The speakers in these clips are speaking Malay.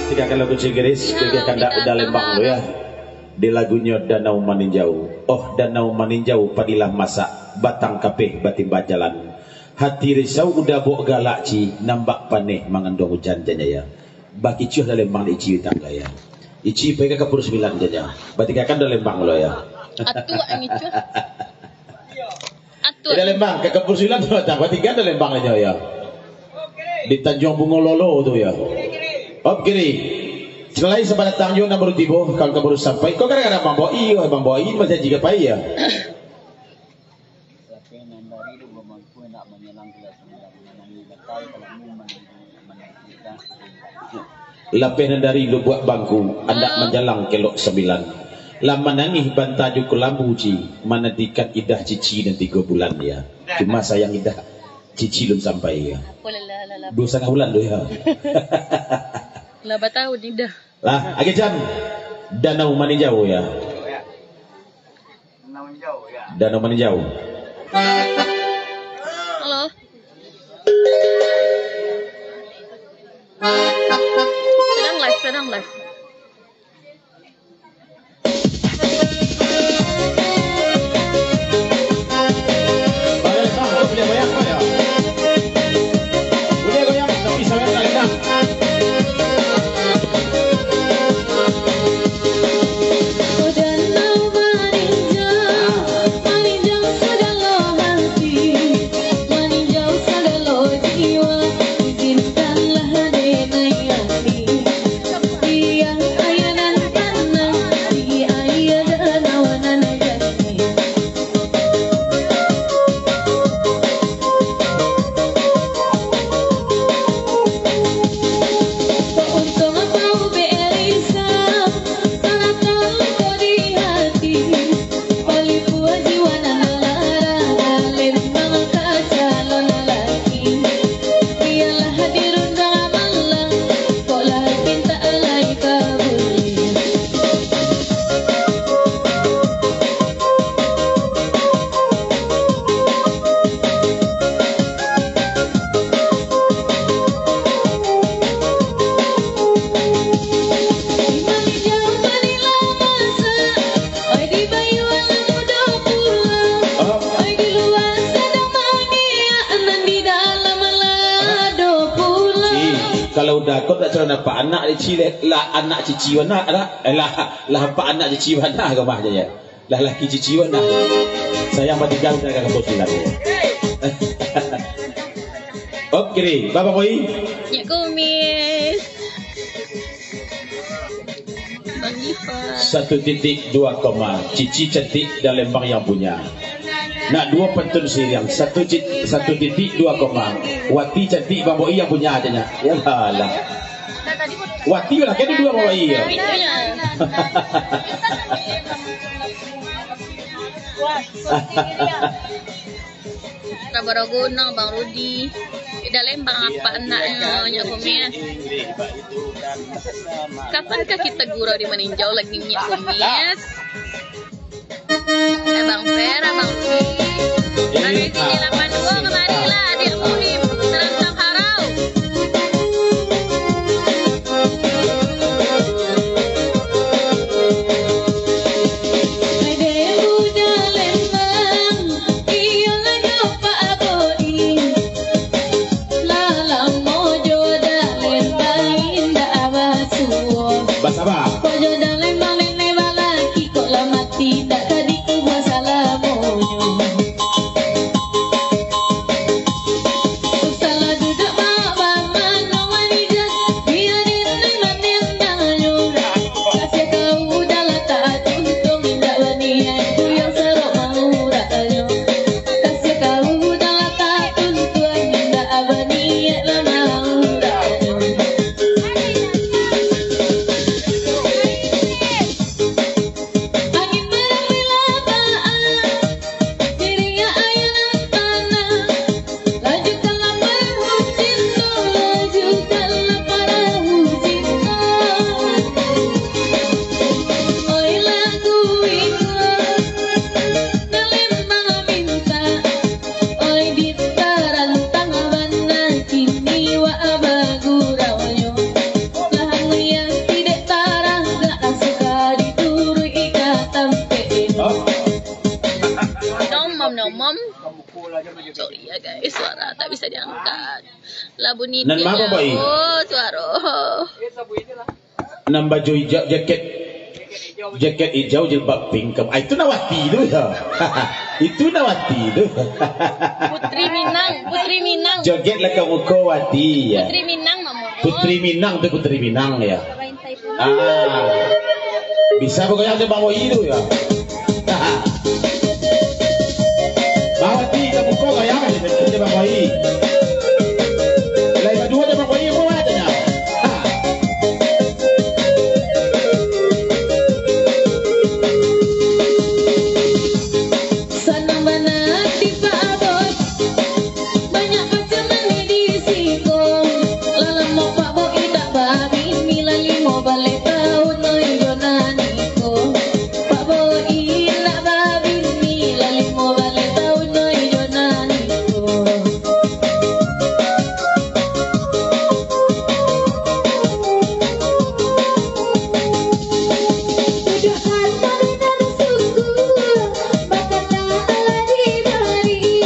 Tiga kan lagu Cigeris, tiga kan udah Lembang lo ya. Di lagunya Danau Maninjau. Oh Danau Maninjau padilah masak, batang kapeh batimba jalan. Hati risau udah bok galak ci, nambak paneh mangandong hujan janya ya. Baki cuh dalam Lembang ici tangga ya. Ici pergi ke Pura 9 janya. Berarti kan dalam Lembang lo ya. Atu ang icu. Atu. Di Lembang ke Pura 9 tuh tak. Berarti kan dalam Lembang aja ya. Di Tanjung Bungololo tuh ya. Op kiri. Selain sebagai Tanjung nomor tibo kalau kamu baru sampai. Kau kadang-kadang bang boi, bang boi macam jika pai ya. Lapenan dari lu buat bangku, anda menjalang kelok 9. Lama nangih bantaju kelambu ci, mana dikat idah cici dan 3 bulan ya. Cuma sayang idah cici belum sampai ya. 2,5 bulan tu ya. Lah batau idah. Lah, agak jam. Danau Maninjau ya. Danau Maninjau. Halo. Sedang live. Kalau dah kau tak cerita apa anak cici lah anak cici mana lah apa anak cici mana kau mah aja lah laki cici mana saya mati gaul dengan kampus silat ya. Okey, bapa boy. Ya kumis. Bang Diva. 1.2 cici cantik dan Lembang yang punya. Nak 2 pantun siriang 1.2 Wati cantik Bang Boi yang punya adanya. Ya lah. Wati lah kan 2 Bang Boi ya. Tabaraguna Bang Rudi. Di Lembang apa anaknya Nyak Kumis. Kapankah kita gurau di Maninjau lagi Nyak Kumis? Bang Fer, Bang Ci. Hari ini 82 kemarilah adik Muhim terangsang harau. Basaba. suara tak bisa diangkat. Labu nipis. Nan mama boy. Oh, suara. Nan baju hijau jaket hijau jilbab pink. Itu Nawati itu ya. Itu Nawati itu. Putri Minang. Joget lah kamu Kawati ya. Putri Minang mama. Putri Minang ya. Bisa pokoknya ada bawa itu ya. Bawati kamu kok kayak apa ini? Ada bawa ini. Lain kedua ada bawa ini apa adanya? Senang banget di Pak Bos. Banyak pasangan di siko. Lalang mau Pak Bo idak babi mila limo balik tahun noy jonaniko. Pak Bo idak babi mila limo balik tahun noy jonaniko. Tuduhan malunan suku bakal tak ala dibari.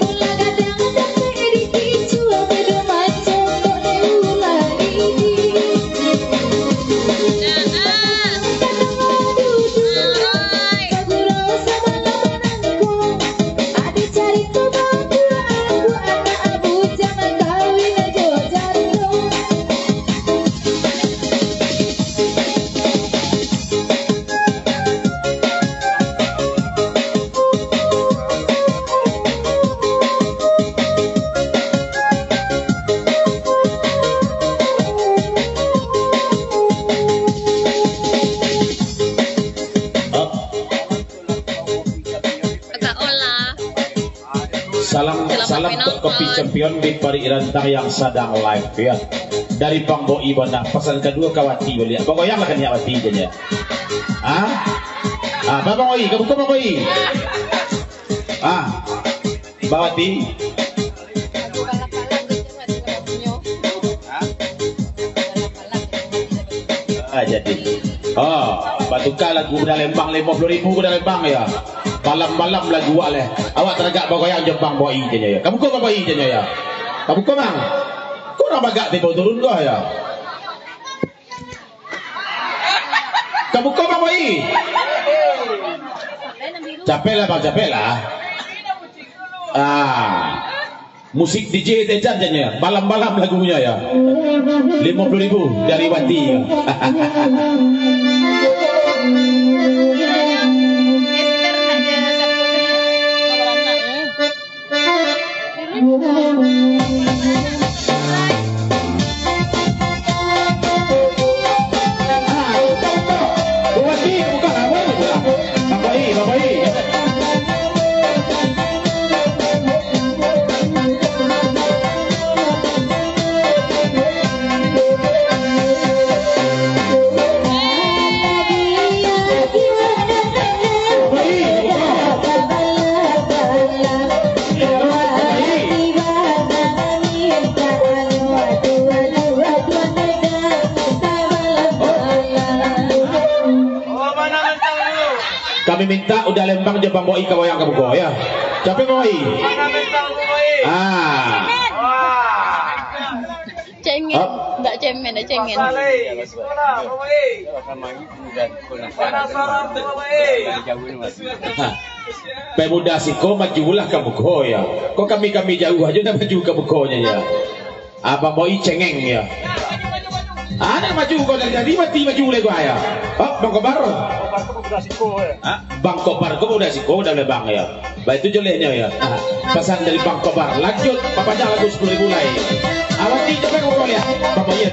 Mula kadang sampai dikicu beda macam kok diulari. Kaguro sama lamananku. Adi cari pemangku aku anak abu jangan kawin aja jantung. Agak olah. Salam untuk kopi champion di Pari Irantang yang sedang live ya. Dari Bang Boi Bana. Pesan kedua Kawati boleh. Pokoknya makan Kawati aja. Bang Boi, kamu kok Bang Boi? Bawati. Jadi. Batuka lagu udah Lembang 50.000 udah Lembang ya. Malam-malam lagu oleh. Awak teragak bagoyang Jepang Boi aja ya. Kamu kok Boi aja ya. Kamu kok Bang? Kok orang bagak tiba turun kau ya? Kamu kok Bang Boi? Capek lah Bang, capek lah. Musik DJ Tejan ya. Malam-malam lagunya ya. 50.000 dari Wati. Kami minta udah Lembang Jepang Boi kawoyang kamu go ya. Capek Boi. Cengin, enggak cemen, ada cengin. Pemuda siko majulah kamu go ya. Kok kami jauh aja udah maju kamu go nya ya. Abang Boi cengeng ya. Ada maju kau dari tadi mati maju oleh gua ya. Bang Kobar. Bang Kobar kau udah siko udah Lembang ya. Baik itu jeleknya ya. Pesan dari Bang Kobar. Lanjut, Papa jangan lagu 10.000 lagi. Awak di coba kau lihat. Bang Boi ya.